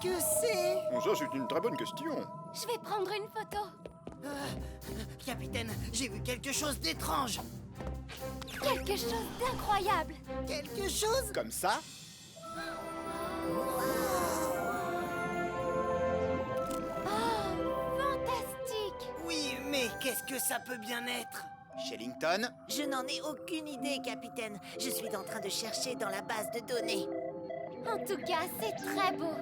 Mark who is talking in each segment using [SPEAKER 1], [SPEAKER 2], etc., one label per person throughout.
[SPEAKER 1] que c'est?
[SPEAKER 2] Ça, c'est une très bonne question.
[SPEAKER 3] Je vais prendre une photo.
[SPEAKER 1] Capitaine, j'ai vu quelque chose d'étrange.
[SPEAKER 3] Quelque chose d'incroyable.
[SPEAKER 1] Quelque chose?
[SPEAKER 2] Comme ça?
[SPEAKER 3] Oh, fantastique.
[SPEAKER 1] Oui, mais qu'est-ce que ça peut bien être?
[SPEAKER 2] Shellington?
[SPEAKER 4] Je n'en ai aucune idée, capitaine. Je suis en train de chercher dans la base de données.
[SPEAKER 3] En tout cas, c'est très beau.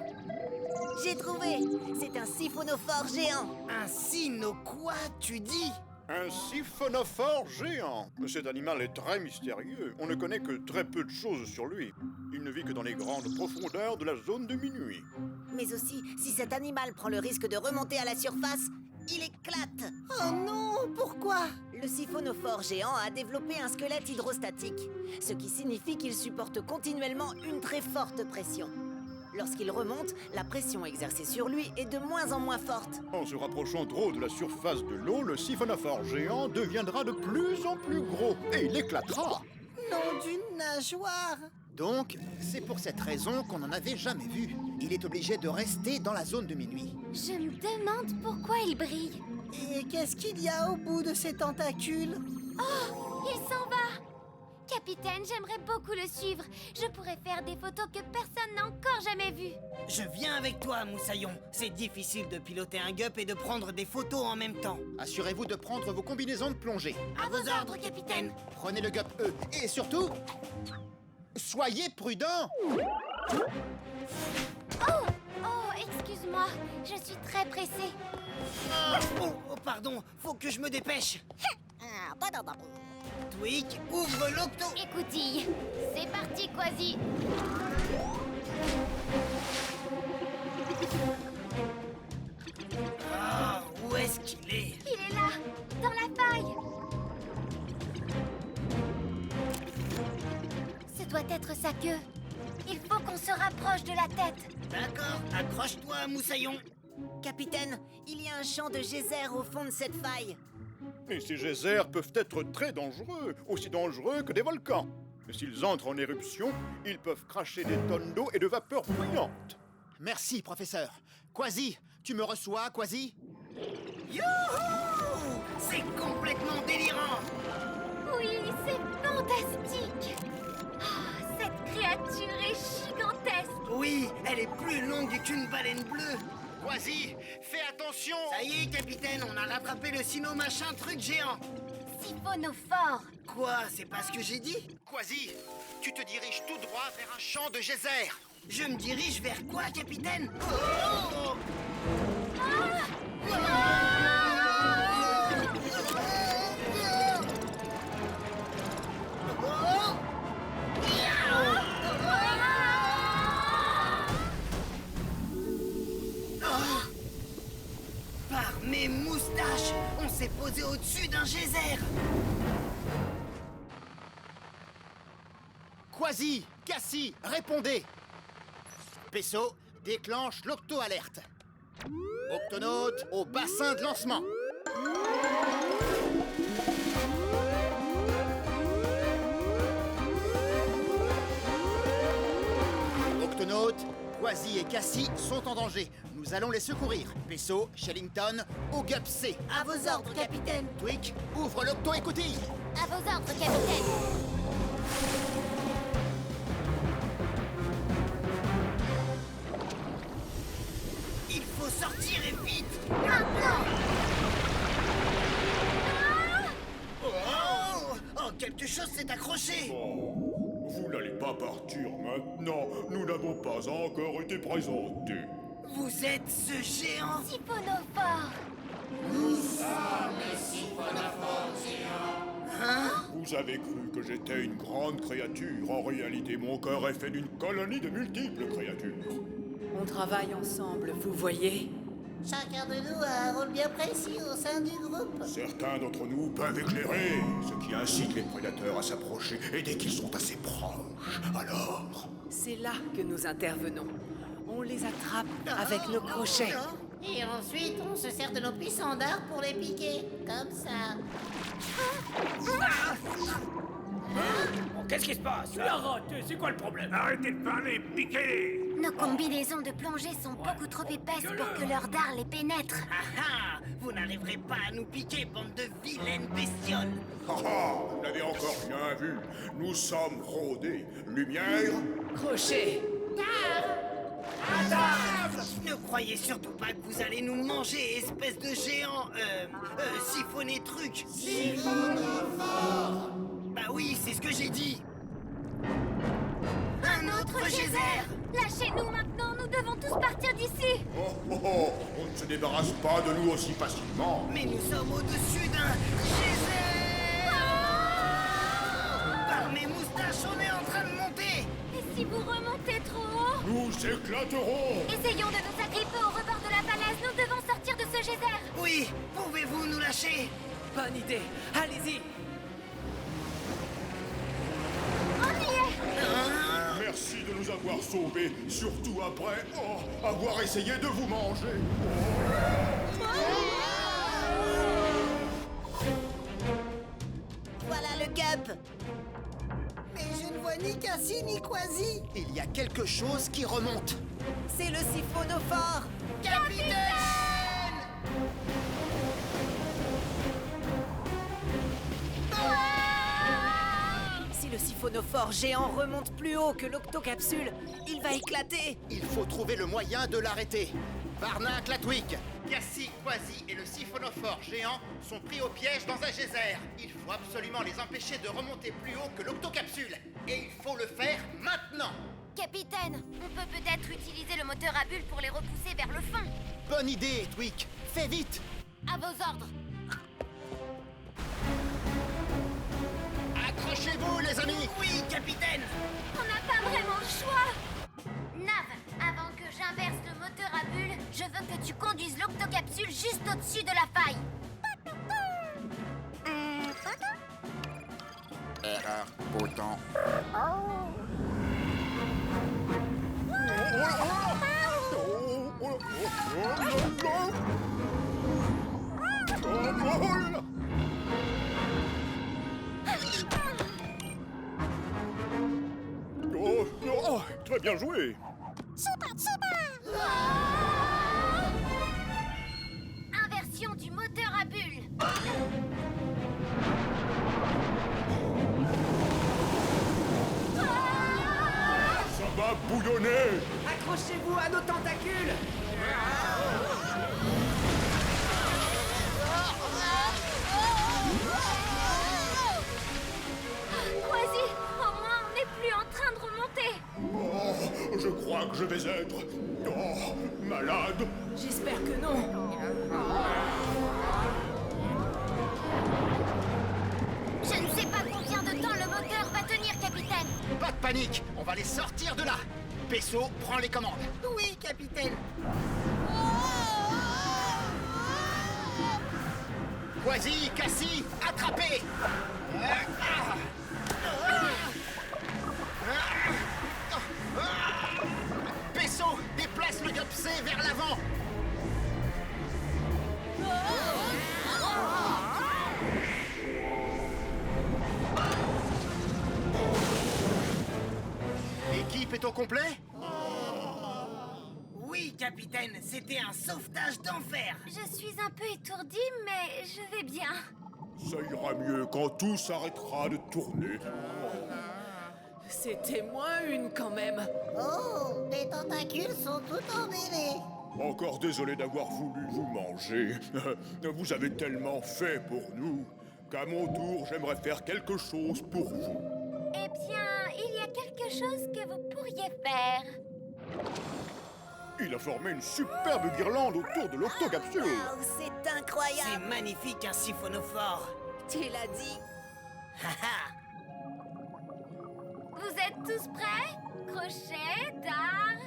[SPEAKER 4] J'ai trouvé. C'est un siphonophore géant.
[SPEAKER 1] Un cyno quoi, tu dis?
[SPEAKER 2] Un siphonophore géant. Cet animal est très mystérieux. On ne connaît que très peu de choses sur lui. Il ne vit que dans les grandes profondeurs de la zone de minuit.
[SPEAKER 4] Mais aussi, si cet animal prend le risque de remonter à la surface, il éclate.
[SPEAKER 1] Oh non, pourquoi?
[SPEAKER 4] Le siphonophore géant a développé un squelette hydrostatique, ce qui signifie qu'il supporte continuellement une très forte pression. Lorsqu'il remonte, la pression exercée sur lui est de moins en moins forte.
[SPEAKER 2] En se rapprochant trop de la surface de l'eau, le siphonophore géant deviendra de plus en plus gros et il éclatera.
[SPEAKER 1] Nom d'une nageoire!
[SPEAKER 5] Donc, c'est pour cette raison qu'on n'en avait jamais vu. Il est obligé de rester dans la zone de minuit.
[SPEAKER 3] Je me demande pourquoi il brille.
[SPEAKER 1] Et qu'est-ce qu'il y a au bout de ces tentacules?
[SPEAKER 3] Oh, il s'en va. Capitaine, j'aimerais beaucoup le suivre. Je pourrais faire des photos que personne n'a encore jamais vues.
[SPEAKER 1] Je viens avec toi, Moussaillon. C'est difficile de piloter un gup et de prendre des photos en même temps.
[SPEAKER 5] Assurez-vous de prendre vos combinaisons de plongée.
[SPEAKER 1] À vos ordres, capitaine.
[SPEAKER 5] Prenez le GUP E. Et surtout, soyez prudents.
[SPEAKER 3] Oh, excuse-moi. Je suis très pressée.
[SPEAKER 1] Oh, pardon, faut que je me dépêche. Tweak, ouvre l'octo.
[SPEAKER 3] Écoutille. C'est parti, Quasi.
[SPEAKER 1] Ah, où est-ce qu'il est?
[SPEAKER 3] Il est là, dans la faille. Ce doit être sa queue. Il faut qu'on se rapproche de la tête.
[SPEAKER 1] D'accord, accroche-toi, Moussaillon.
[SPEAKER 4] Capitaine, il y a un champ de geysers au fond de cette faille.
[SPEAKER 2] Et ces geysers peuvent être très dangereux, aussi dangereux que des volcans. Et s'ils entrent en éruption, ils peuvent cracher des tonnes d'eau et de vapeur bruyante.
[SPEAKER 5] Merci, professeur. Quasi, tu me reçois, Quasi?
[SPEAKER 1] Youhou! C'est complètement délirant.
[SPEAKER 3] Oui, c'est fantastique. Ah, cette créature est gigantesque.
[SPEAKER 1] Oui, elle est plus longue qu'une baleine bleue.
[SPEAKER 5] Quasi, fais attention.
[SPEAKER 1] Ça y est, capitaine, on a rattrapé le sino-machin truc géant.
[SPEAKER 3] Siphonophore.
[SPEAKER 1] Quoi, c'est pas ce que j'ai dit?
[SPEAKER 5] Quasi, tu te diriges tout droit vers un champ de geysers.
[SPEAKER 1] Je me dirige vers quoi, capitaine? Oh! Par mes moustaches, on s'est posé au-dessus d'un geyser.
[SPEAKER 5] Quasi, Cassie, répondez. Pesso, déclenche l'octo-alerte. Octonaute au bassin de lancement. Octonaute, Quasi et Cassie sont en danger. Nous allons les secourir. Pesso, Shellington, au GUP C.
[SPEAKER 1] À vos ordres, capitaine.
[SPEAKER 5] Tweak, ouvre l'octo-écoutille.
[SPEAKER 3] À vos ordres, capitaine.
[SPEAKER 1] Il faut sortir et vite. Oh, quelque chose s'est accroché.
[SPEAKER 2] Oh, vous n'allez pas partir maintenant. Nous n'avons pas encore été présentés.
[SPEAKER 1] Vous êtes ce géant.
[SPEAKER 3] Siphonophore.
[SPEAKER 2] Vous avez cru que j'étais une grande créature. En réalité, mon corps est fait d'une colonie de multiples créatures.
[SPEAKER 6] On travaille ensemble, vous voyez?
[SPEAKER 7] Chacun de nous a un rôle bien précis au sein du groupe.
[SPEAKER 2] Certains d'entre nous peuvent éclairer, ce qui incite les prédateurs à s'approcher. Et dès qu'ils sont assez proches, alors...
[SPEAKER 6] C'est là que nous intervenons. On les attrape avec nos crochets.
[SPEAKER 7] Et ensuite, on se sert de nos puissants dards pour les piquer. Comme ça.
[SPEAKER 8] Qu'est-ce qui se passe?
[SPEAKER 9] Tu l'as raté, c'est quoi le problème?
[SPEAKER 8] Arrêtez de parler, piquez-les!
[SPEAKER 3] Nos combinaisons de plongée sont beaucoup trop épaisses pour que leur dard les pénètre.
[SPEAKER 1] Ah ah! Vous n'arriverez pas à nous piquer, bande de vilaines bestioles!
[SPEAKER 2] Ah ah, vous n'avez encore rien vu. Nous sommes rodés. Lumière.
[SPEAKER 6] Crochet.
[SPEAKER 1] Ne croyez surtout pas que vous allez nous manger, espèce de géant, siphonné truc. Bah oui, c'est ce que j'ai dit.
[SPEAKER 3] Un autre geyser! Lâchez-nous maintenant, nous devons tous partir d'ici!
[SPEAKER 2] Oh, oh, oh, on ne se débarrasse pas de nous aussi facilement.
[SPEAKER 1] Mais nous sommes au-dessus d'un geyser. Par mes moustaches, on est en train de monter.
[SPEAKER 3] Et si vous remontez trop haut?
[SPEAKER 2] Nous éclaterons.
[SPEAKER 3] Essayons de nous agripper au rebord de la falaise, nous devons sortir de ce geyser!
[SPEAKER 1] Oui, pouvez-vous nous lâcher?
[SPEAKER 6] Bonne idée. Allez-y.
[SPEAKER 3] On y est!
[SPEAKER 2] Merci de nous avoir sauvés, surtout après avoir essayé de vous manger.
[SPEAKER 4] Voilà le gup.
[SPEAKER 5] Mais je ne vois ni Cassie ni Quasi. Il y a quelque chose qui remonte.
[SPEAKER 4] C'est le siphonophore. Si le siphonophore géant remonte plus haut que l'octocapsule, il va éclater.
[SPEAKER 5] Il faut trouver le moyen de l'arrêter. Varna Clatwick, Cassie, Quasi et le siphonophore géant sont pris au piège dans un geyser. Il faut absolument les empêcher de remonter plus haut que l'octocapsule. Et il faut le faire maintenant.
[SPEAKER 3] Capitaine, on peut peut-être utiliser le moteur à bulles pour les repousser vers le fond.
[SPEAKER 5] Bonne idée, Twick. Fais vite.
[SPEAKER 3] À vos ordres.
[SPEAKER 5] Accrochez-vous, les amis.
[SPEAKER 1] Oui, capitaine.
[SPEAKER 3] On n'a pas vraiment le choix. Nav, avant que j'inverse le moteur à bulles, je veux que tu conduises l'octocapsule juste au-dessus de la faille.
[SPEAKER 5] Erreur, bouton.
[SPEAKER 2] Oh, très bien joué.
[SPEAKER 3] Inversion du moteur à bulles.
[SPEAKER 2] Ça va bouillonner.
[SPEAKER 6] Accrochez-vous à nos tentacules.
[SPEAKER 3] Quasi, au moins on n'est plus en train de remonter.
[SPEAKER 2] Oh, je crois que je vais être malade.
[SPEAKER 6] J'espère que non.
[SPEAKER 3] Je ne sais pas combien de temps le moteur va tenir, capitaine.
[SPEAKER 5] Pas de panique, on va les sortir de là. Pesso, prends les commandes.
[SPEAKER 1] Oui, capitaine.
[SPEAKER 5] Quasi, Cassie, attrapez. Pesso, déplace le Gupsé vers l'avant. L'équipe est au complet?
[SPEAKER 1] Oui, capitaine, c'était un sauvetage d'enfer.
[SPEAKER 3] Je suis un peu étourdie, mais je vais bien.
[SPEAKER 2] Ça ira mieux quand tout s'arrêtera de tourner.
[SPEAKER 6] C'était moins une quand même.
[SPEAKER 7] Oh, les tentacules sont tout emmêlés.
[SPEAKER 2] Encore désolé d'avoir voulu vous manger. Vous avez tellement fait pour nous qu'à mon tour, j'aimerais faire quelque chose pour vous.
[SPEAKER 3] Eh bien, il y a quelque chose que vous pourriez faire.
[SPEAKER 2] Il a formé une superbe guirlande autour de l'octocapsule.
[SPEAKER 4] Waouh, c'est
[SPEAKER 1] C'est
[SPEAKER 4] incroyable.
[SPEAKER 1] magnifique, un siphonophore.
[SPEAKER 4] Tu l'as dit.
[SPEAKER 3] Vous êtes tous prêts? Crochet, dard,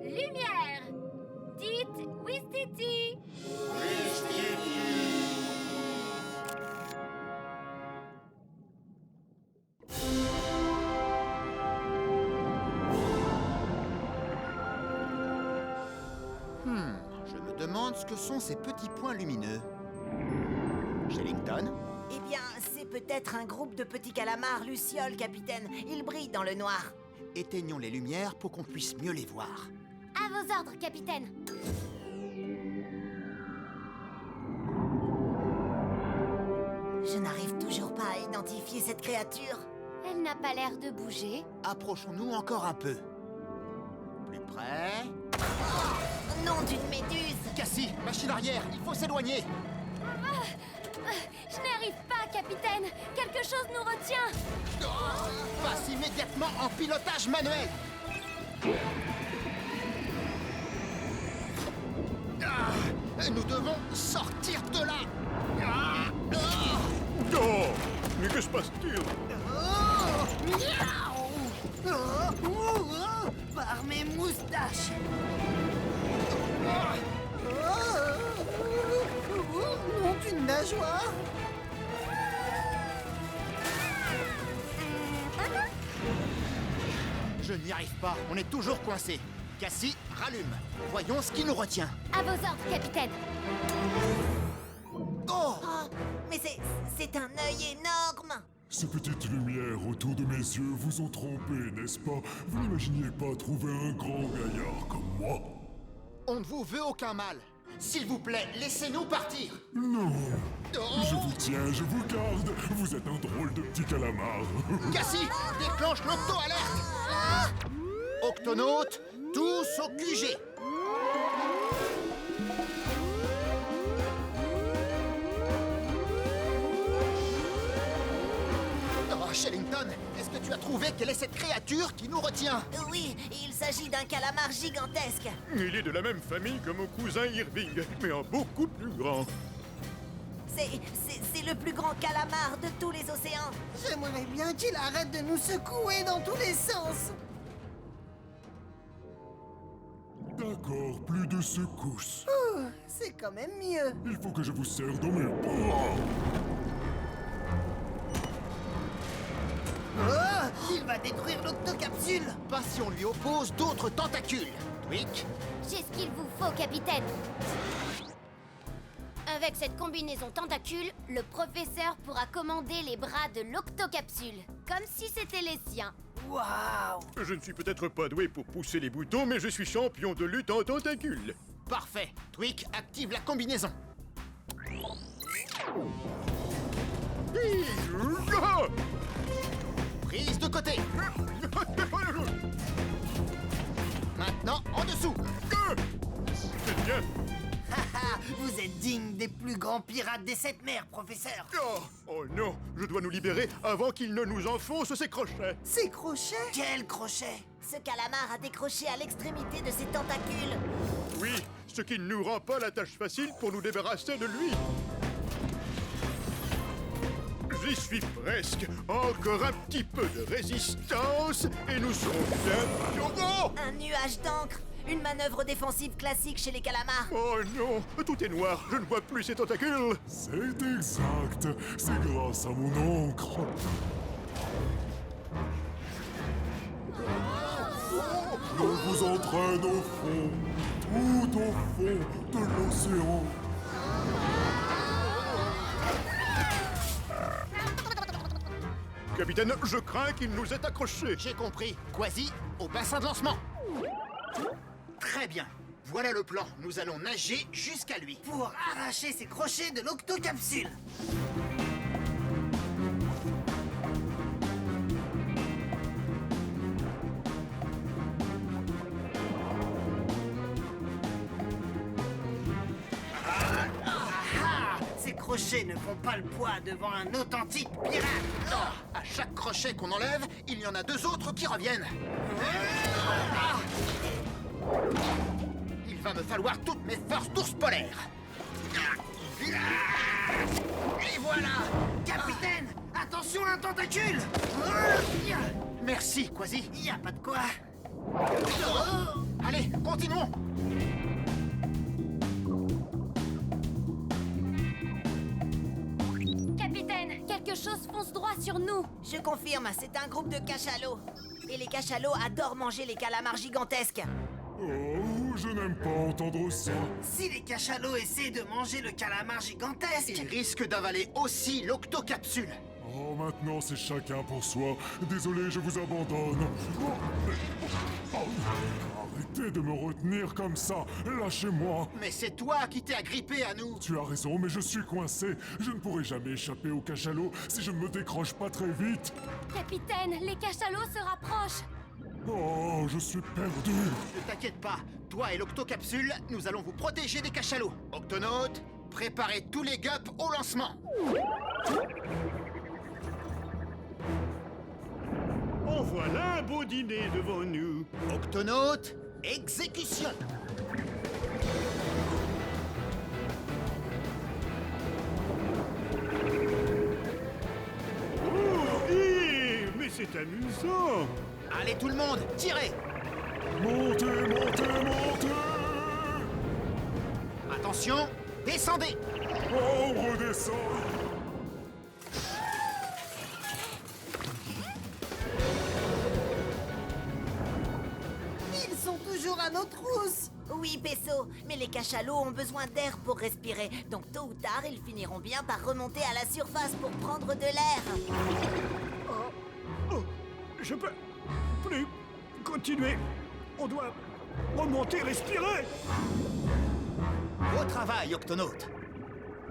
[SPEAKER 3] lumière. Dites Wistiti.
[SPEAKER 5] Je me demande ce que sont ces petits points lumineux. Shellington?
[SPEAKER 4] Eh bien, c'est peut-être un groupe de petits calamars lucioles, capitaine. Ils brillent dans le noir.
[SPEAKER 5] Éteignons les lumières pour qu'on puisse mieux les voir.
[SPEAKER 3] À vos ordres, capitaine.
[SPEAKER 4] Je n'arrive toujours pas à identifier cette créature.
[SPEAKER 3] Elle n'a pas l'air de bouger.
[SPEAKER 5] Approchons-nous encore un peu. Plus près.
[SPEAKER 4] Nom d'une méduse!
[SPEAKER 5] Cassie, machine arrière, il faut s'éloigner.
[SPEAKER 3] Je n'y arrive pas, capitaine. Quelque chose nous retient.
[SPEAKER 5] Passe immédiatement en pilotage manuel. Nous devons sortir de là.
[SPEAKER 2] Oh, mais que se passe-t-il?
[SPEAKER 1] Par mes moustaches. Nom d'une nageoire.
[SPEAKER 5] Je n'y arrive pas, on est toujours coincé. Cassie, rallume. Voyons ce qui nous retient.
[SPEAKER 3] À vos ordres, capitaine.
[SPEAKER 5] Oh!
[SPEAKER 4] Oh, mais c'est un œil énorme!
[SPEAKER 8] Ces petites lumières autour de mes yeux vous ont trompé, n'est-ce pas? Vous n'imaginiez pas trouver un grand gaillard comme moi?
[SPEAKER 5] On ne vous veut aucun mal. S'il vous plaît, laissez-nous partir.
[SPEAKER 8] Non.
[SPEAKER 5] Oh!
[SPEAKER 8] Je vous tiens, je vous garde. Vous êtes un drôle de petit calamar.
[SPEAKER 5] Cassie, déclenche l'auto-alerte. Octonautes, tous au QG. Oh, Shellington, est-ce que tu as trouvé quelle est cette créature qui nous retient?
[SPEAKER 4] Oui, il s'agit d'un calamar gigantesque.
[SPEAKER 2] Il est de la même famille que mon cousin Irving, mais en beaucoup plus grand.
[SPEAKER 4] C'est le plus grand calamar de tous les océans.
[SPEAKER 1] J'aimerais bien qu'il arrête de nous secouer dans tous les sens.
[SPEAKER 8] D'accord, plus de secousses.
[SPEAKER 1] C'est quand même mieux.
[SPEAKER 8] Il faut que je vous serre dans mes bras.
[SPEAKER 1] Oh, il va détruire l'octocapsule.
[SPEAKER 5] Pas si on lui oppose d'autres tentacules. Tweak,
[SPEAKER 3] J'ai ce qu'il vous faut, capitaine. Avec cette combinaison tentacule, le professeur pourra commander les bras de l'octocapsule, comme si c'était les siens.
[SPEAKER 1] Waouh.
[SPEAKER 2] Je ne suis peut-être pas doué pour pousser les boutons, mais je suis champion de lutte en tentacules.
[SPEAKER 5] parfait. Tweak, active la combinaison. Prise de côté. Maintenant, en dessous.
[SPEAKER 2] C'est bien.
[SPEAKER 1] Haha, vous êtes digne des plus grands pirates des sept mers, professeur.
[SPEAKER 2] Oh non, je dois nous libérer avant qu'il ne nous enfonce ses crochets.
[SPEAKER 1] Ces crochets? Quel crochet?
[SPEAKER 4] Ce calamar a décroché à l'extrémité de ses tentacules.
[SPEAKER 2] Oui, ce qui ne nous rend pas la tâche facile pour nous débarrasser de lui. J'y suis presque. Encore un petit peu de résistance et nous serons bien... Oh,
[SPEAKER 4] Un nuage d'encre. Une manœuvre défensive classique chez les calamars.
[SPEAKER 2] oh non, tout est noir, je ne vois plus ses tentacules.
[SPEAKER 8] C'est exact. C'est grâce à mon encre. Je vous entraîne au fond, tout au fond de l'océan.
[SPEAKER 2] Capitaine, je crains qu'il nous ait accrochés.
[SPEAKER 5] J'ai compris. Quasi, au bassin de lancement. Très bien. Voilà le plan. Nous allons nager jusqu'à lui.
[SPEAKER 1] Pour arracher ces crochets de l'octocapsule. Ces crochets ne font pas le poids devant un authentique pirate.
[SPEAKER 5] À chaque crochet qu'on enlève, il y en a deux autres qui reviennent. Il va me falloir toutes mes forces d'ours polaire. Et voilà.
[SPEAKER 1] Capitaine, attention un tentacule.
[SPEAKER 5] Merci, Quasi.
[SPEAKER 1] Y a pas de quoi.
[SPEAKER 5] Allez, continuons.
[SPEAKER 3] Capitaine, quelque chose fonce droit sur nous.
[SPEAKER 4] Je confirme, c'est un groupe de cachalots. Et les cachalots adorent manger les calamars gigantesques.
[SPEAKER 8] Oh, je n'aime pas entendre ça.
[SPEAKER 1] Si les cachalots essaient de manger le calamar gigantesque...
[SPEAKER 5] Il risque d'avaler aussi l'octocapsule.
[SPEAKER 8] Oh, maintenant c'est chacun pour soi. Désolé, je vous abandonne. Oh, arrêtez de me retenir comme ça. Lâchez-moi.
[SPEAKER 5] Mais c'est toi qui t'es agrippé à nous.
[SPEAKER 8] Tu as raison, mais je suis coincé. Je ne pourrai jamais échapper au cachalot si je ne me décroche pas très vite.
[SPEAKER 3] Capitaine, les cachalots se rapprochent.
[SPEAKER 8] Oh, je suis perdu.
[SPEAKER 5] Ne t'inquiète pas, toi et l'octocapsule, nous allons vous protéger des cachalots. Octonautes, préparez tous les gups au lancement.
[SPEAKER 9] En voilà un beau dîner devant nous.
[SPEAKER 5] Octonautes, exécution.
[SPEAKER 9] Oh, mais c'est amusant.
[SPEAKER 5] Allez tout le monde, tirez.
[SPEAKER 8] Montez, montez, montez.
[SPEAKER 5] Attention, descendez.
[SPEAKER 8] Oh, on redescend.
[SPEAKER 4] Ils sont toujours à nos trousses. Oui, Pesso, mais les cachalots ont besoin d'air pour respirer. Donc tôt ou tard, ils finiront bien par remonter à la surface pour prendre de l'air.
[SPEAKER 9] Oh, je peux plus continuer. On doit remonter, respirer.
[SPEAKER 5] Beau travail, Octonautes.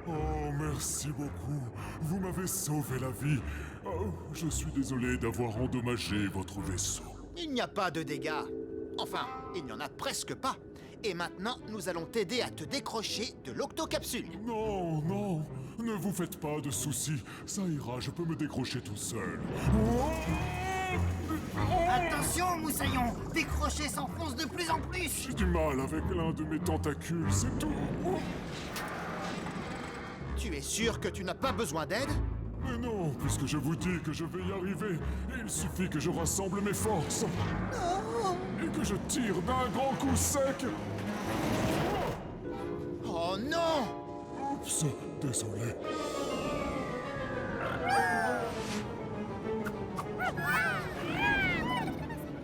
[SPEAKER 8] Oh, merci beaucoup. Vous m'avez sauvé la vie. Oh, je suis désolé d'avoir endommagé votre vaisseau.
[SPEAKER 5] Il n'y a pas de dégâts. Enfin, il n'y en a presque pas. Et maintenant, nous allons t'aider à te décrocher de l'octocapsule.
[SPEAKER 8] Non, non, ne vous faites pas de soucis. Ça ira, je peux me décrocher tout seul.
[SPEAKER 1] Attention, Moussaillon, tes crochets s'enfoncent de plus en plus.
[SPEAKER 8] J'ai du mal avec l'un de mes tentacules, c'est tout.
[SPEAKER 5] Tu es sûr que tu n'as pas besoin d'aide?
[SPEAKER 8] Mais non, puisque je vous dis que je vais y arriver, il suffit que je rassemble mes forces. Et que je tire d'un grand coup sec.
[SPEAKER 5] Oh non!
[SPEAKER 8] Oups, désolé.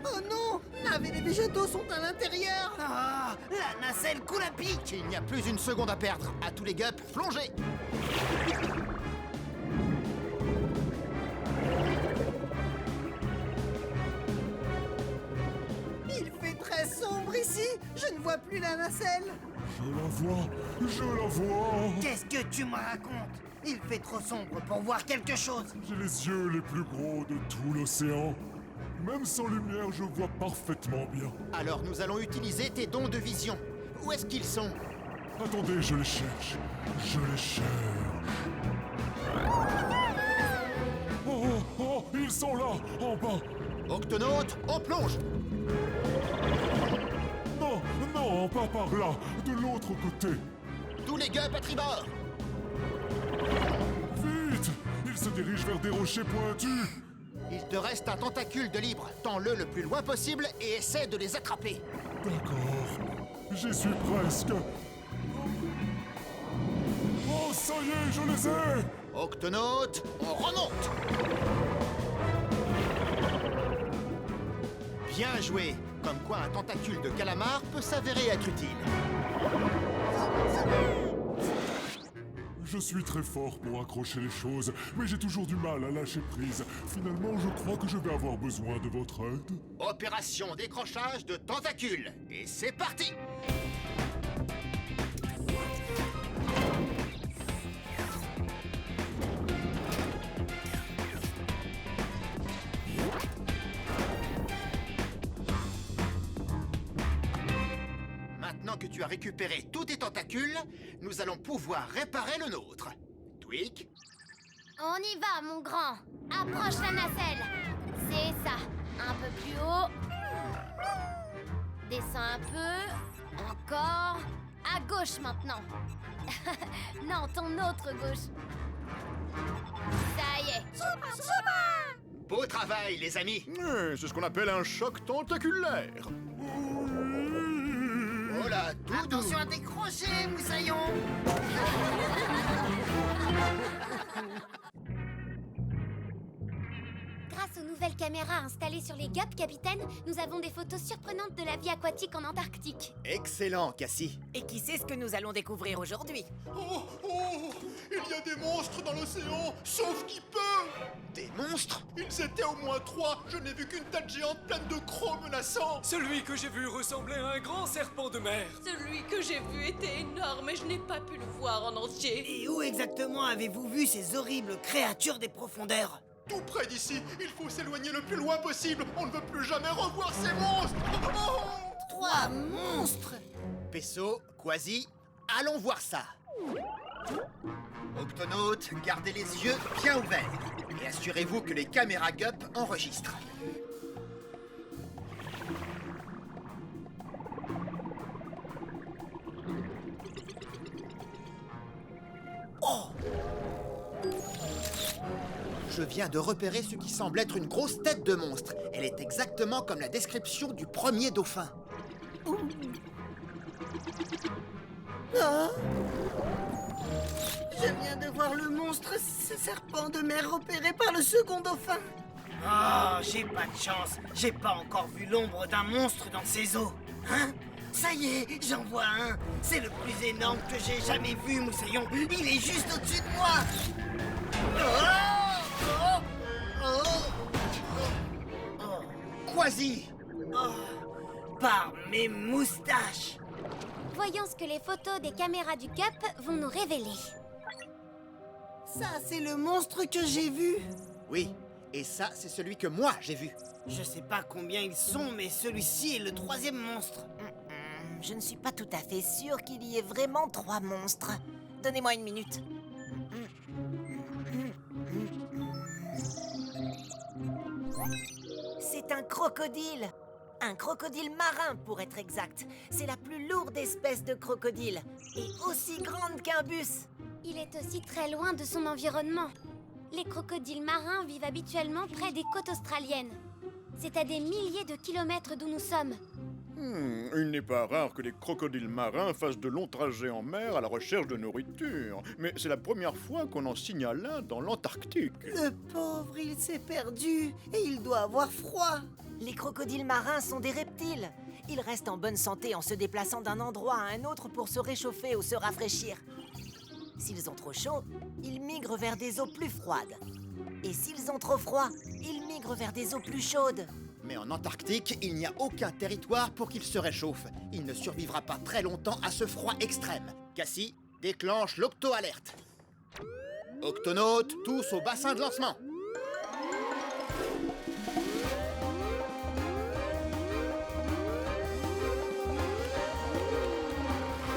[SPEAKER 4] Oh non, Nav et les végétaux sont à l'intérieur.
[SPEAKER 1] Ah, la nacelle coule à pic.
[SPEAKER 5] Il n'y a plus une seconde à perdre. À tous les gups, plongez!
[SPEAKER 4] Il fait très sombre ici. Je ne vois plus la nacelle.
[SPEAKER 8] Je la vois, je la vois.
[SPEAKER 1] Qu'est-ce que tu me racontes? Il fait trop sombre pour voir quelque chose.
[SPEAKER 8] J'ai les yeux les plus gros de tout l'océan. Même sans lumière, je vois parfaitement bien.
[SPEAKER 5] Alors nous allons utiliser tes dons de vision. Où est-ce qu'ils sont?
[SPEAKER 8] Attendez, je les cherche. Je les cherche. Oh, oh, oh, ils sont là, en bas.
[SPEAKER 5] Octonautes, on plonge!
[SPEAKER 8] Non, non, pas par là, de l'autre côté.
[SPEAKER 5] Tous les gups à tribord!
[SPEAKER 8] Vite! Ils se dirigent vers des rochers pointus.
[SPEAKER 5] Il te reste un tentacule de libre. Tends-le le plus loin possible et essaie de les attraper.
[SPEAKER 8] D'accord, j'y suis presque. Oh, ça y est, je les ai!
[SPEAKER 5] Octonautes, on remonte! Bien joué! Comme quoi un tentacule de calamar peut s'avérer être utile.
[SPEAKER 8] Je suis très fort pour accrocher les choses, mais j'ai toujours du mal à lâcher prise. Finalement, je crois que je vais avoir besoin de votre aide.
[SPEAKER 5] Opération décrochage de tentacules. Et c'est parti! Maintenant que tu as récupéré tous tes tentacules, nous allons pouvoir réparer le nôtre. Tweak,
[SPEAKER 3] On y va, mon grand. Approche la nacelle. C'est ça. Un peu plus haut. Descends un peu. Encore. À gauche maintenant. Non, ton autre gauche. Ça y est.
[SPEAKER 5] beau travail, les amis!
[SPEAKER 2] C'est ce qu'on appelle un choc tentaculaire.
[SPEAKER 5] Oh là, Doudou!
[SPEAKER 1] Attention à tes crochets, Moussaillon.
[SPEAKER 3] Grâce Grâce aux nouvelles caméras installées sur les gups, capitaine, nous avons des photos surprenantes de la vie aquatique en Antarctique.
[SPEAKER 5] Excellent, Cassie.
[SPEAKER 4] Et qui sait ce que nous allons découvrir aujourd'hui?
[SPEAKER 2] Oh, il y a des monstres dans l'océan, sauf qui peut.
[SPEAKER 5] Des monstres?
[SPEAKER 2] Ils étaient au moins 3, je n'ai vu qu'une tête géante pleine de crocs menaçants.
[SPEAKER 10] Celui que j'ai vu ressemblait à un grand serpent de mer.
[SPEAKER 11] Celui que j'ai vu était énorme et je n'ai pas pu le voir en entier.
[SPEAKER 1] Et où exactement avez-vous vu ces horribles créatures des profondeurs?
[SPEAKER 2] Tout près d'ici, il faut s'éloigner le plus loin possible. On ne veut plus jamais revoir ces monstres. Oh
[SPEAKER 1] 3 monstres!
[SPEAKER 5] Peso, Quasi, allons voir ça. Octonautes, gardez les yeux bien ouverts et assurez-vous que les caméras GUP enregistrent. Oh! Je viens de repérer ce qui semble être une grosse tête de monstre. Elle est exactement comme la description du premier dauphin.
[SPEAKER 1] Ah! Je viens de voir le monstre, ce serpent de mer repéré par le second dauphin. Oh, j'ai pas de chance. J'ai pas encore vu l'ombre d'un monstre dans ces eaux. Hein? Ça y est, j'en vois un. C'est le plus énorme que j'ai jamais vu, Moussaillon. Il est juste au-dessus de moi.
[SPEAKER 5] Quasi!
[SPEAKER 1] Par mes moustaches.
[SPEAKER 3] Voyons ce que les photos des caméras du GUP vont nous révéler.
[SPEAKER 1] Ça, c'est le monstre que j'ai vu.
[SPEAKER 5] Oui, et ça, c'est celui que moi j'ai vu.
[SPEAKER 1] Je sais pas combien ils sont, mais celui-ci est le 3e monstre.
[SPEAKER 4] Je ne suis pas tout à fait sûre qu'il y ait vraiment 3 monstres. Donnez-moi une minute. C'est un crocodile. Un crocodile marin, pour être exact. C'est la plus lourde espèce de crocodile. Et aussi grande qu'un bus.
[SPEAKER 3] Il est aussi très loin de son environnement. Les crocodiles marins vivent habituellement près des côtes australiennes. C'est à des milliers de kilomètres d'où nous sommes.
[SPEAKER 2] Il n'est pas rare que les crocodiles marins fassent de longs trajets en mer à la recherche de nourriture. Mais c'est la première fois qu'on en signale un dans l'Antarctique.
[SPEAKER 1] Le pauvre, il s'est perdu et il doit avoir froid.
[SPEAKER 4] Les crocodiles marins sont des reptiles. Ils restent en bonne santé en se déplaçant d'un endroit à un autre pour se réchauffer ou se rafraîchir. S'ils ont trop chaud, ils migrent vers des eaux plus froides. Et s'ils ont trop froid, ils migrent vers des eaux plus chaudes.
[SPEAKER 5] Mais en Antarctique, il n'y a aucun territoire pour qu'il se réchauffe. Il ne survivra pas très longtemps à ce froid extrême. Cassie, déclenche l'octo-alerte. Octonautes, tous au bassin de lancement.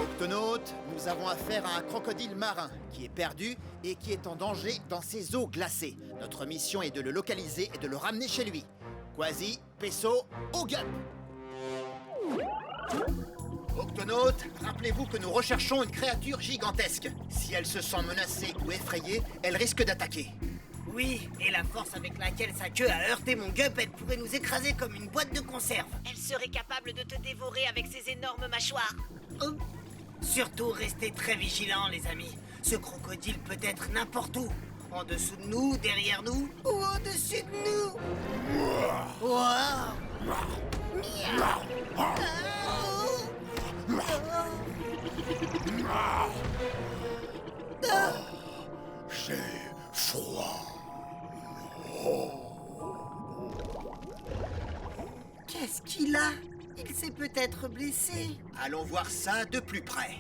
[SPEAKER 5] Octonautes, nous avons affaire à un crocodile marin qui est perdu et qui est en danger dans ces eaux glacées. Notre mission est de le localiser et de le ramener chez lui. Quasi, Peso, au GUP! Octonautes, rappelez-vous que nous recherchons une créature gigantesque. Si elle se sent menacée ou effrayée, elle risque d'attaquer.
[SPEAKER 1] Oui, et la force avec laquelle sa queue a heurté mon GUP, elle pourrait nous écraser comme une boîte de conserve.
[SPEAKER 4] Elle serait capable de te dévorer avec ses énormes mâchoires.
[SPEAKER 1] Surtout, restez très vigilants, les amis. Ce crocodile peut être n'importe où. En dessous de nous, derrière nous, ou au-dessus de nous.
[SPEAKER 2] J'ai froid.
[SPEAKER 1] Qu'est-ce qu'il a? Il s'est peut-être blessé.
[SPEAKER 5] Allons voir ça de plus près.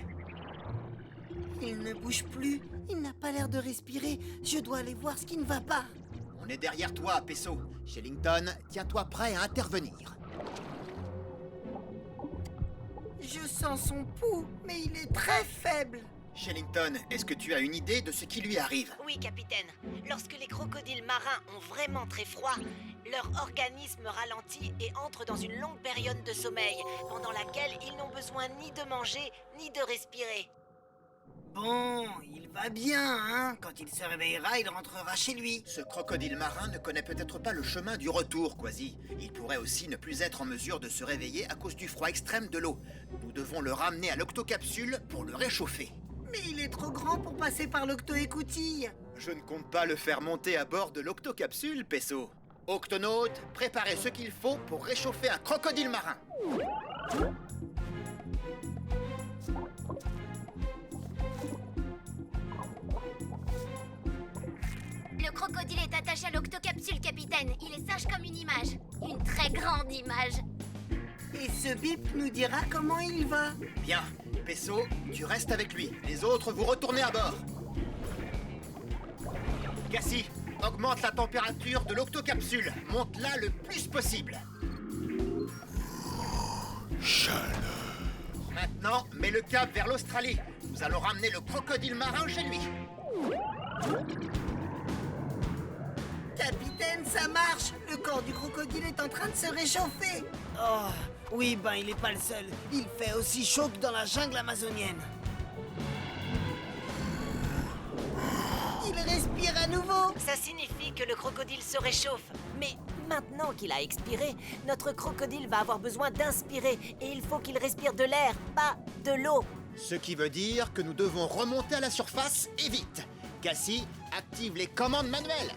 [SPEAKER 1] Il ne bouge plus. Il n'a pas l'air de respirer. Je dois aller voir ce qui ne va pas.
[SPEAKER 5] On est derrière toi, Peso. Shellington, tiens-toi prêt à intervenir.
[SPEAKER 1] Je sens son pouls, mais il est très faible.
[SPEAKER 5] Shellington, est-ce que tu as une idée de ce qui lui arrive?
[SPEAKER 4] Oui, capitaine. Lorsque les crocodiles marins ont vraiment très froid, leur organisme ralentit et entre dans une longue période de sommeil, pendant laquelle ils n'ont besoin ni de manger, ni de respirer.
[SPEAKER 1] Bon, il va bien, hein? Quand il se réveillera, il rentrera chez lui.
[SPEAKER 5] Ce crocodile marin ne connaît peut-être pas le chemin du retour, Quasi. Il pourrait aussi ne plus être en mesure de se réveiller à cause du froid extrême de l'eau. Nous devons le ramener à l'octocapsule pour le réchauffer.
[SPEAKER 1] Mais il est trop grand pour passer par l'octo-écoutille.
[SPEAKER 5] Je ne compte pas le faire monter à bord de l'octocapsule, Peso. Octonautes, préparez ce qu'il faut pour réchauffer un crocodile marin.
[SPEAKER 3] Le crocodile est attaché à l'octocapsule, capitaine. Il est sage comme une image. Une très grande image.
[SPEAKER 1] Et ce bip nous dira comment il va.
[SPEAKER 5] Bien, Pesso, tu restes avec lui. Les autres, vous retournez à bord. Cassie, augmente la température de l'octocapsule. Monte-la le plus possible.
[SPEAKER 8] Chaleur.
[SPEAKER 5] Maintenant, mets le cap vers l'Australie. Nous allons ramener le crocodile marin chez lui.
[SPEAKER 1] Capitaine, ça marche. Le corps du crocodile est en train de se réchauffer. Oh, oui, ben il est pas le seul. Il fait aussi chaud que dans la jungle amazonienne. Il respire à nouveau.
[SPEAKER 4] Ça signifie que le crocodile se réchauffe. Mais maintenant qu'il a expiré, notre crocodile va avoir besoin d'inspirer. Et il faut qu'il respire de l'air, pas de l'eau.
[SPEAKER 5] Ce qui veut dire que nous devons remonter à la surface et vite. Cassie, active les commandes manuelles.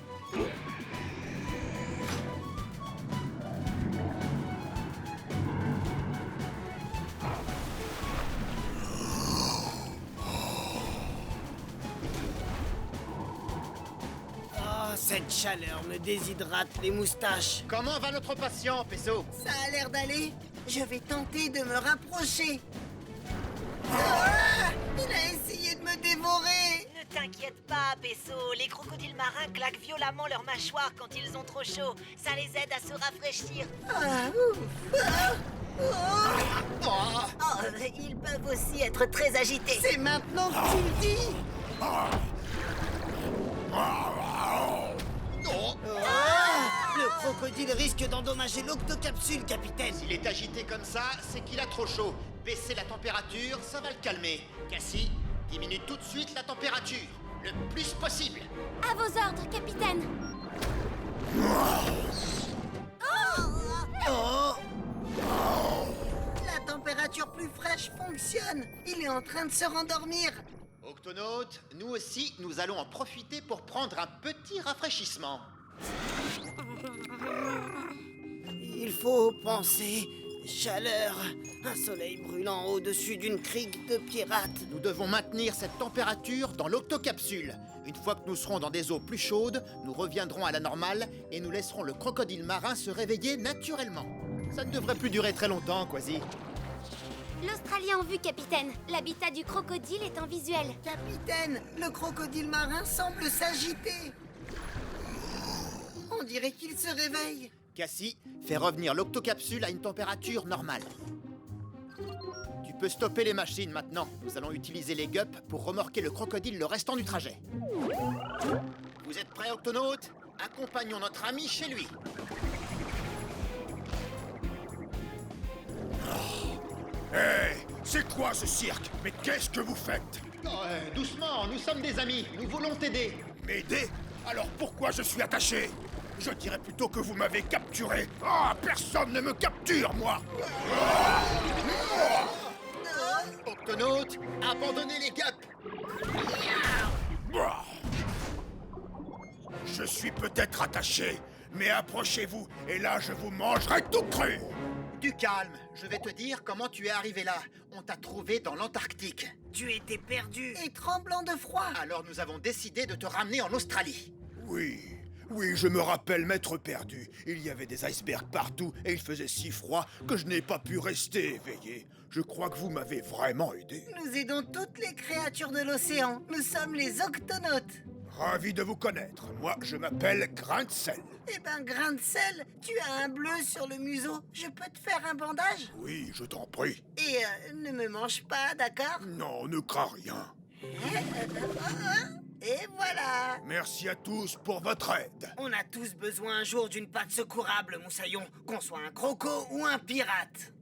[SPEAKER 1] Oh, cette chaleur me déshydrate les moustaches.
[SPEAKER 5] Comment va notre patient, Pesso?
[SPEAKER 1] Ça a l'air d'aller. Je vais tenter de me rapprocher. Ah! Il a essayé de me dévorer.
[SPEAKER 4] Ne t'inquiète pas, Pesso. Les crocodiles marins claquent violemment leurs mâchoires quand ils ont trop chaud. Ça les aide à se rafraîchir.
[SPEAKER 1] Ah, ouf. Ah, oh.
[SPEAKER 4] Oh, ils peuvent aussi être très agités.
[SPEAKER 1] C'est maintenant que tu le dis. Ah, le crocodile risque d'endommager l'octocapsule, capitaine.
[SPEAKER 5] S'il est agité comme ça, c'est qu'il a trop chaud. Baissez la température, ça va le calmer. Cassie, diminue tout de suite la température. Le plus possible.
[SPEAKER 3] À vos ordres, capitaine.
[SPEAKER 1] Oh! La température plus fraîche fonctionne. Il est en train de se rendormir.
[SPEAKER 5] Octonautes, nous aussi, nous allons en profiter pour prendre un petit rafraîchissement.
[SPEAKER 1] Il faut penser chaleur, un soleil brûlant au-dessus d'une crique de pirates.
[SPEAKER 5] Nous devons maintenir cette température dans l'octocapsule. Une fois que nous serons dans des eaux plus chaudes, nous reviendrons à la normale et nous laisserons le crocodile marin se réveiller naturellement. Ça ne devrait plus durer très longtemps, Quasi.
[SPEAKER 3] L'Australie en vue, capitaine. L'habitat du crocodile est en visuel.
[SPEAKER 1] Capitaine, le crocodile marin semble s'agiter. On dirait qu'il se réveille.
[SPEAKER 5] Cassie, fais revenir l'octocapsule à une température normale. Tu peux stopper les machines maintenant. Nous allons utiliser les gups pour remorquer le crocodile le restant du trajet. Vous êtes prêts, Octonautes? Accompagnons notre ami chez lui.
[SPEAKER 2] Hé, c'est quoi ce cirque? Mais qu'est-ce que vous faites?
[SPEAKER 5] Doucement, nous sommes des amis. Nous voulons t'aider.
[SPEAKER 2] M'aider? Alors pourquoi je suis attaché? Je dirais plutôt que vous m'avez capturé. Ah, personne ne me capture, moi!
[SPEAKER 5] Octonautes, abandonnez les gups.
[SPEAKER 2] Je suis peut-être attaché, mais approchez-vous, et là je vous mangerai tout cru!
[SPEAKER 5] Du calme, je vais te dire comment tu es arrivé là. On t'a trouvé dans l'Antarctique.
[SPEAKER 1] Tu étais perdu et tremblant de froid.
[SPEAKER 5] Alors nous avons décidé de te ramener en Australie.
[SPEAKER 2] Oui, je me rappelle m'être perdu. Il y avait des icebergs partout et il faisait si froid que je n'ai pas pu rester éveillé. Je crois que vous m'avez vraiment aidé.
[SPEAKER 1] Nous aidons toutes les créatures de l'océan. Nous sommes les Octonautes.
[SPEAKER 2] Ravi de vous connaître. Moi, je m'appelle Grain de Sel.
[SPEAKER 1] Eh ben, Grain de Sel, tu as un bleu sur le museau. Je peux te faire un bandage?
[SPEAKER 2] Oui, je t'en prie.
[SPEAKER 1] Et ne me mange pas, d'accord?
[SPEAKER 2] Non, ne crains rien.
[SPEAKER 1] Et voilà.
[SPEAKER 2] Merci à tous pour votre aide.
[SPEAKER 1] On a tous besoin un jour d'une patte secourable, Moussaillon, qu'on soit un croco ou un pirate.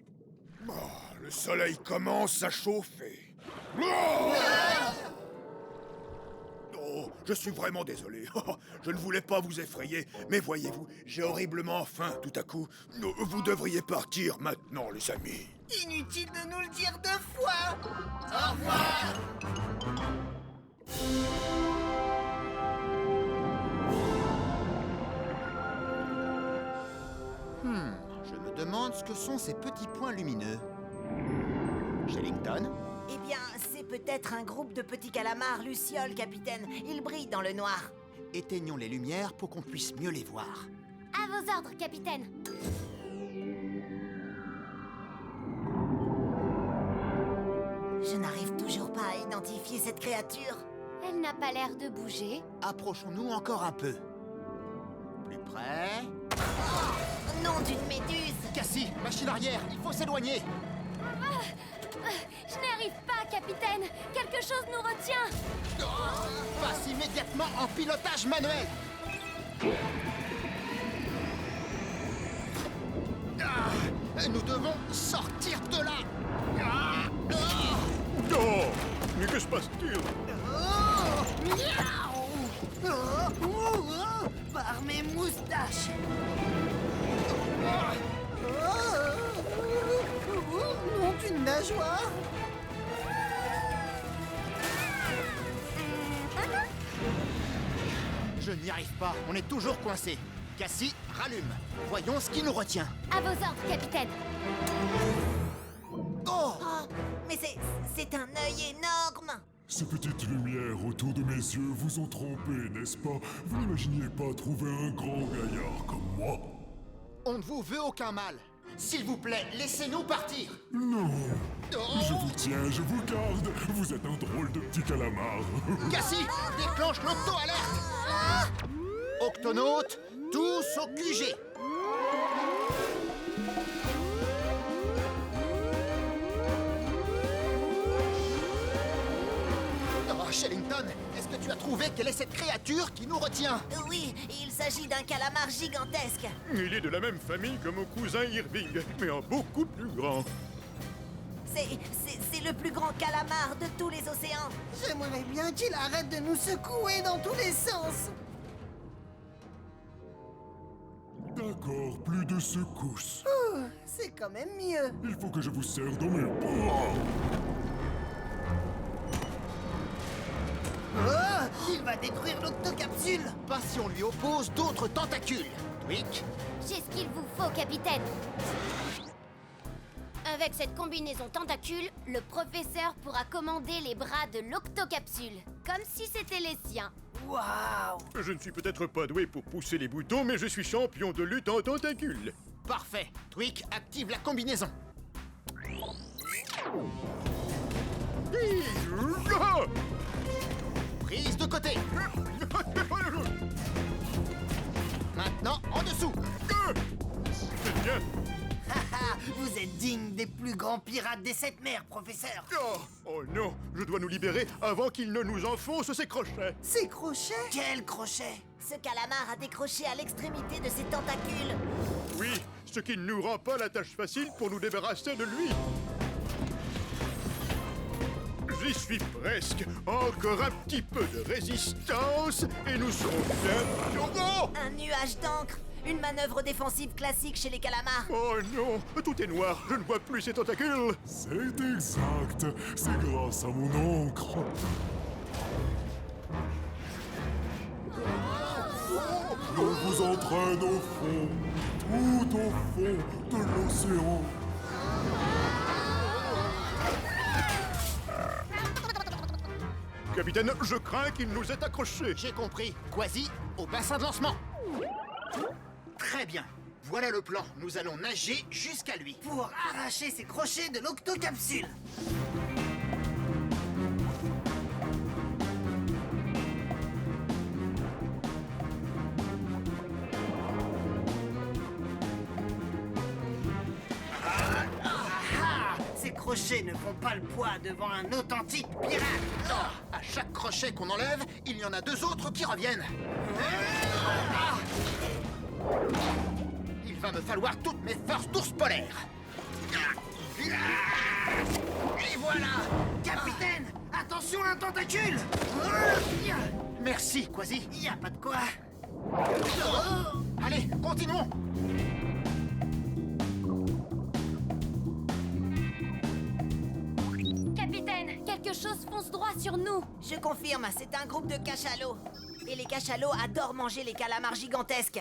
[SPEAKER 2] Le soleil commence à chauffer. Oh, je suis vraiment désolé. Je ne voulais pas vous effrayer, mais voyez-vous, j'ai horriblement faim tout à coup. Vous devriez partir maintenant, les amis.
[SPEAKER 1] Inutile de nous le dire 2 fois.
[SPEAKER 5] Au revoir. Je me demande ce que sont ces petits points lumineux. Shellington?
[SPEAKER 4] Eh bien, c'est peut-être un groupe de petits calamars lucioles, capitaine. Ils brillent dans le noir.
[SPEAKER 5] Éteignons les lumières pour qu'on puisse mieux les voir.
[SPEAKER 3] À vos ordres, capitaine.
[SPEAKER 4] Je n'arrive toujours pas à identifier cette créature.
[SPEAKER 3] Elle n'a pas l'air de bouger.
[SPEAKER 5] Approchons-nous encore un peu. Plus près.
[SPEAKER 4] Nom d'une méduse!
[SPEAKER 5] Cassie, machine arrière, il faut s'éloigner.
[SPEAKER 3] Je n'y arrive pas, capitaine. Quelque chose nous retient.
[SPEAKER 5] Passe immédiatement en pilotage manuel. Nous devons sortir de là.
[SPEAKER 9] Oh, mais que se passe-t-il?
[SPEAKER 1] Par mes moustaches. Nom d'une nageoire.
[SPEAKER 5] Je n'y arrive pas, on est toujours coincé. Cassie, rallume. Voyons ce qui nous retient.
[SPEAKER 3] À vos ordres, capitaine.
[SPEAKER 5] Oh!
[SPEAKER 4] Oh, mais c'est un œil énorme!
[SPEAKER 8] Ces petites lumières autour de mes yeux vous ont trompé, n'est-ce pas? Vous n'imaginiez pas trouver un grand gaillard comme moi?
[SPEAKER 5] On ne vous veut aucun mal. S'il vous plaît, laissez-nous partir.
[SPEAKER 8] Non.
[SPEAKER 5] Oh!
[SPEAKER 8] Je vous tiens, je vous garde. Vous êtes un drôle de petit calamar.
[SPEAKER 5] Cassie, déclenche l'auto-alerte. Octonautes, tous au QG. Oh, Shellington, est-ce que tu as trouvé quelle est cette créature qui nous retient?
[SPEAKER 4] Oui, il s'agit d'un calamar gigantesque.
[SPEAKER 9] Il est de la même famille que mon cousin Irving, mais en beaucoup plus grand.
[SPEAKER 4] C'est le plus grand calamar de tous les océans.
[SPEAKER 1] J'aimerais bien qu'il arrête de nous secouer dans tous les sens.
[SPEAKER 8] D'accord, plus de secousses.
[SPEAKER 1] C'est quand même mieux.
[SPEAKER 8] Il faut que je vous serre dans mes bras.
[SPEAKER 1] Oh, il va détruire l'octocapsule.
[SPEAKER 5] Pas si on lui oppose d'autres tentacules. Tweak.
[SPEAKER 3] J'ai ce qu'il vous faut, capitaine. Avec cette combinaison tentacule, le professeur pourra commander les bras de l'octocapsule, comme si c'était les siens.
[SPEAKER 1] Waouh!
[SPEAKER 9] Je ne suis peut-être pas doué pour pousser les boutons, mais je suis champion de lutte en tentacules.
[SPEAKER 5] Parfait. Tweak, active la combinaison. Prise de côté. Maintenant, en dessous.
[SPEAKER 9] C'est bien.
[SPEAKER 1] Haha, vous êtes digne des plus grands pirates des sept mers, professeur.
[SPEAKER 9] Oh non, je dois nous libérer avant qu'il ne nous enfonce ses crochets.
[SPEAKER 1] Ces crochets? Quels crochets?
[SPEAKER 4] Ce calamar a décroché à l'extrémité de ses tentacules.
[SPEAKER 9] Oui, ce qui ne nous rend pas la tâche facile pour nous débarrasser de lui. J'y suis presque. Encore un petit peu de résistance et nous serons bien... Oh!
[SPEAKER 4] Un nuage d'encre. Une manœuvre défensive classique chez les calamars.
[SPEAKER 9] Oh non, tout est noir, je ne vois plus ces tentacules.
[SPEAKER 8] C'est exact. C'est grâce à mon encre. Je vous entraîne au fond, tout au fond de l'océan.
[SPEAKER 9] Capitaine, je crains qu'il nous ait accrochés.
[SPEAKER 5] J'ai compris. Quasi, au bassin de lancement. Très bien. Voilà le plan. Nous allons nager jusqu'à lui.
[SPEAKER 1] Pour arracher ces crochets de l'octocapsule. Ces crochets ne font pas le poids devant un authentique pirate.
[SPEAKER 5] À chaque crochet qu'on enlève, il y en a deux autres qui reviennent. Il va me falloir toutes mes forces d'ours polaire. Et voilà.
[SPEAKER 1] Capitaine, attention à un tentacule.
[SPEAKER 5] Merci, Quasi.
[SPEAKER 1] Y a pas de quoi.
[SPEAKER 5] Allez, continuons.
[SPEAKER 3] Capitaine, quelque chose fonce droit sur nous.
[SPEAKER 4] Je confirme, c'est un groupe de cachalots. Et les cachalots adorent manger les calamars gigantesques.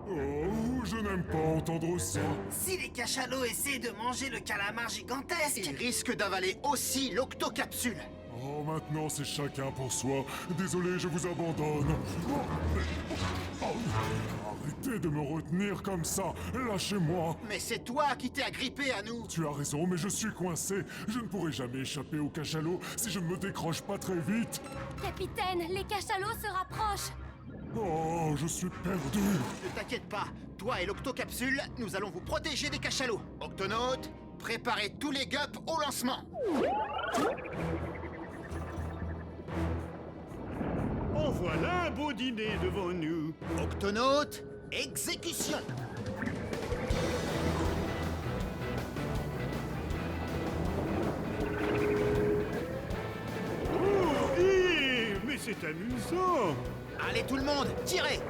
[SPEAKER 8] Oh, Je n'aime pas entendre ça.
[SPEAKER 1] Si les cachalots essaient de manger le calamar gigantesque...
[SPEAKER 5] Ils risquent d'avaler aussi l'octocapsule.
[SPEAKER 8] Oh, maintenant c'est chacun pour soi. Désolé, je vous abandonne. Arrêtez de me retenir comme ça. Lâchez-moi.
[SPEAKER 5] Mais c'est toi qui t'es agrippé à nous.
[SPEAKER 8] Tu as raison, mais je suis coincé. Je ne pourrai jamais échapper au cachalot si je ne me décroche pas très vite.
[SPEAKER 3] Capitaine, les cachalots se rapprochent.
[SPEAKER 8] Oh, je suis perdu.
[SPEAKER 5] Ne t'inquiète pas, toi et l'octocapsule, nous allons vous protéger des cachalots. Octonautes, préparez tous les gups au lancement.
[SPEAKER 9] En voilà un beau dîner devant nous.
[SPEAKER 5] Octonautes, exécution.
[SPEAKER 9] Oh, mais c'est amusant.
[SPEAKER 5] Allez tout le monde, tirez.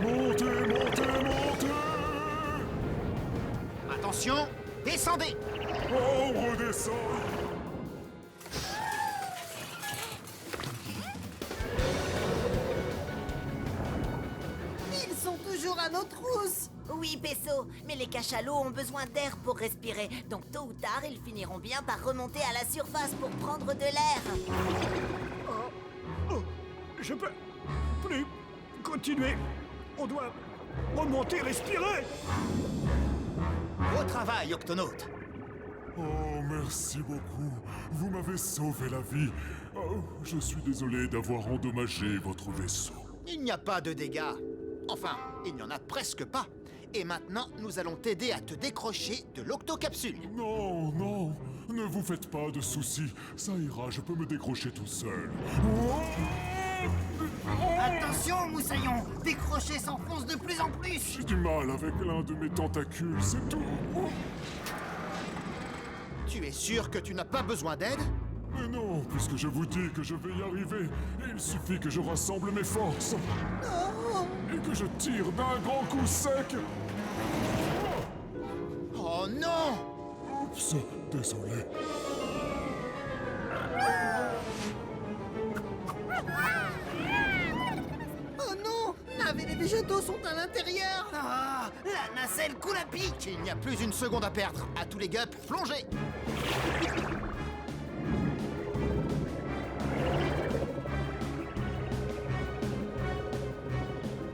[SPEAKER 8] Montez, montez, montez.
[SPEAKER 5] Attention, descendez.
[SPEAKER 8] Oh, on redescend.
[SPEAKER 1] Ils sont toujours à nos trousses.
[SPEAKER 4] Oui, Pesso, mais les cachalots ont besoin d'air pour respirer. Donc tôt ou tard, ils finiront bien par remonter à la surface pour prendre de l'air.
[SPEAKER 9] Oh, je peux plus continuer. On doit remonter, respirer.
[SPEAKER 5] Au travail, Octonautes.
[SPEAKER 8] Oh, merci beaucoup. Vous m'avez sauvé la vie. Oh, je suis désolé d'avoir endommagé votre vaisseau.
[SPEAKER 5] Il n'y a pas de dégâts. Enfin, il n'y en a presque pas. Et maintenant, nous allons t'aider à te décrocher de l'octocapsule.
[SPEAKER 8] Non, non, ne vous faites pas de soucis. Ça ira, je peux me décrocher tout seul.
[SPEAKER 1] Attention, Moussaillon. Tes crochets s'enfoncent de plus en plus.
[SPEAKER 8] J'ai du mal avec l'un de mes tentacules, c'est tout.
[SPEAKER 5] Tu es sûr que tu n'as pas besoin d'aide?
[SPEAKER 8] Mais non, puisque je vous dis que je vais y arriver, il suffit que je rassemble mes forces. Et que je tire d'un grand coup sec.
[SPEAKER 5] Oh non!
[SPEAKER 8] Oups, désolé.
[SPEAKER 1] Oh non! Nave et les végétaux sont à l'intérieur. Ah, la nacelle coule à pic.
[SPEAKER 5] Il n'y a plus une seconde à perdre. À tous les gups, plongez!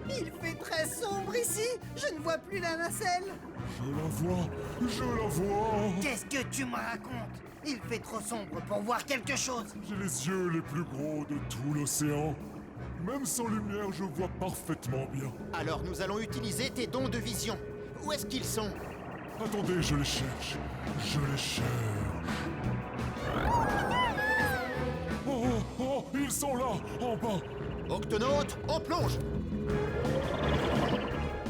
[SPEAKER 1] Il fait très sombre ici. Je ne vois plus la nacelle.
[SPEAKER 8] Je la vois, je la vois.
[SPEAKER 1] Qu'est-ce que tu me racontes? Il fait trop sombre pour voir quelque chose.
[SPEAKER 8] J'ai les yeux les plus gros de tout l'océan. Même sans lumière, je vois parfaitement bien.
[SPEAKER 5] Alors nous allons utiliser tes dons de vision. Où est-ce qu'ils sont?
[SPEAKER 8] Attendez, je les cherche. Je les cherche. Oh, oh, ils sont là, en bas.
[SPEAKER 5] Octonautes, on plonge!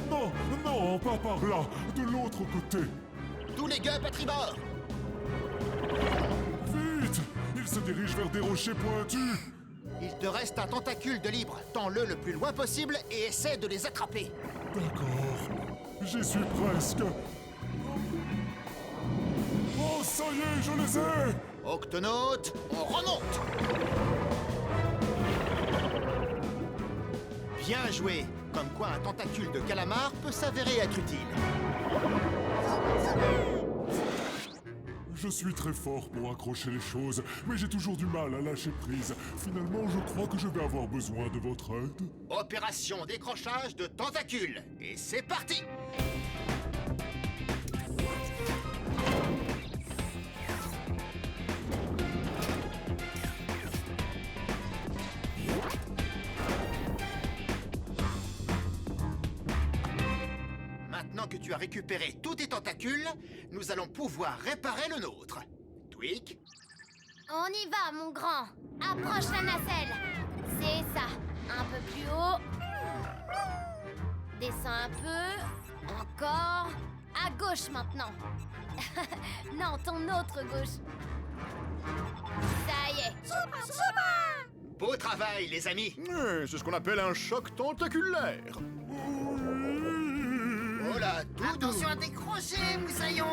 [SPEAKER 8] Non, non, pas par là, de l'autre côté.
[SPEAKER 5] Tous les gups à tribord!
[SPEAKER 8] Vite! Ils se dirigent vers des rochers pointus.
[SPEAKER 5] Il te reste un tentacule de libre. Tends-le le plus loin possible et essaie de les attraper.
[SPEAKER 8] D'accord, j'y suis presque. Oh, ça y est, je les ai!
[SPEAKER 5] Octonautes, on remonte! Bien joué! Comme quoi un tentacule de calamar peut s'avérer être utile.
[SPEAKER 8] Je suis très fort pour accrocher les choses, mais j'ai toujours du mal à lâcher prise. Finalement, je crois que je vais avoir besoin de votre aide.
[SPEAKER 5] Opération décrochage de tentacules. Et c'est parti! Maintenant que tu as récupéré tous tes tentacules, nous allons pouvoir réparer le nôtre. Tweak.
[SPEAKER 3] On y va, mon grand. Approche la nacelle. C'est ça. Un peu plus haut. Descends un peu. Encore. À gauche maintenant. Non, ton autre gauche. Ça y est.
[SPEAKER 5] Beau travail, les amis.
[SPEAKER 9] C'est ce qu'on appelle un choc tentaculaire.
[SPEAKER 5] Oh là, tout doux.
[SPEAKER 1] Attention à tes crochets, Moussaillon.